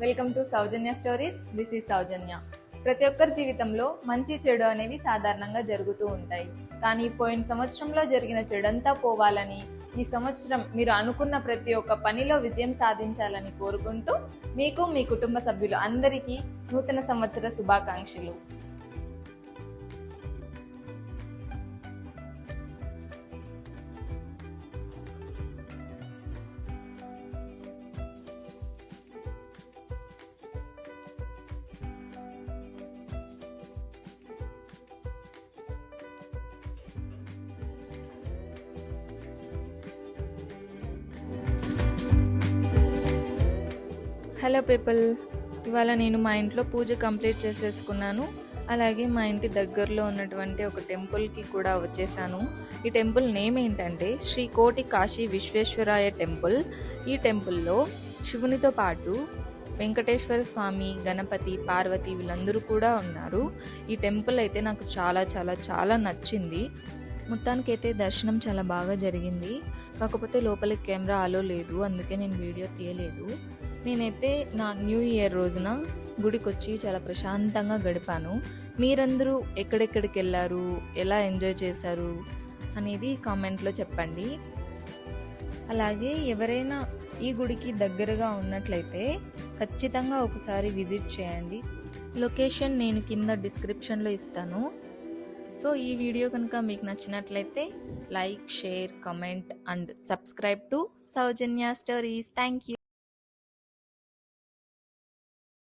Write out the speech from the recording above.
Welcome to Sowjanya stories. This is Sowjanya. ప్రతి ఒక్కరి జీవితంలో మంచి చెడు అనేవి సాధారణంగా జరుగుతూ ఉంటాయి. కానీ పోయిన సంవత్సరంలో జరిగిన చెడంతా పోవాలని, ఈ సంవత్సరం మీరు అనుకున్న ప్రతి ఒక్క పనిలో విజయం సాధించాలని కోరుకుంటూ మీకు మీ కుటుంబ సభ్యులు అందరికీ నూతన సంవత్సర శుభాకాంక్షలు. హలో పీపుల్, ఇవాళ నేను మా ఇంట్లో పూజ కంప్లీట్ చేసేసుకున్నాను. అలాగే మా ఇంటి దగ్గరలో ఉన్నటువంటి ఒక టెంపుల్కి కూడా వచ్చేసాను. ఈ టెంపుల్ నేమ్ ఏంటంటే శ్రీ కోటి కాశీ విశ్వేశ్వరాయ టెంపుల్. ఈ టెంపుల్లో శివునితో పాటు వెంకటేశ్వర స్వామి, గణపతి, పార్వతి వీళ్ళందరూ కూడా ఉన్నారు. ఈ టెంపుల్ అయితే నాకు చాలా చాలా చాలా నచ్చింది. మొత్తానికైతే దర్శనం చాలా బాగా జరిగింది. కాకపోతే లోపలికి కెమెరా అలో లేదు, అందుకే నేను వీడియో తీయలేదు. నేనైతే నా న్యూ ఇయర్ రోజున గుడికి వచ్చి చాలా ప్రశాంతంగా గడిపాను. మీరందరూ ఎక్కడెక్కడికి వెళ్ళారు, ఎలా ఎంజాయ్ చేశారు అనేది కామెంట్లో చెప్పండి. అలాగే ఎవరైనా ఈ గుడికి దగ్గరగా ఉన్నట్లయితే ఖచ్చితంగా ఒకసారి విజిట్ చేయండి. లొకేషన్ నేను కింద డిస్క్రిప్షన్లో ఇస్తాను. సో ఈ వీడియో కనుక మీకు నచ్చినట్లయితే like, share, comment and subscribe to Sowjanya stories. Thank you.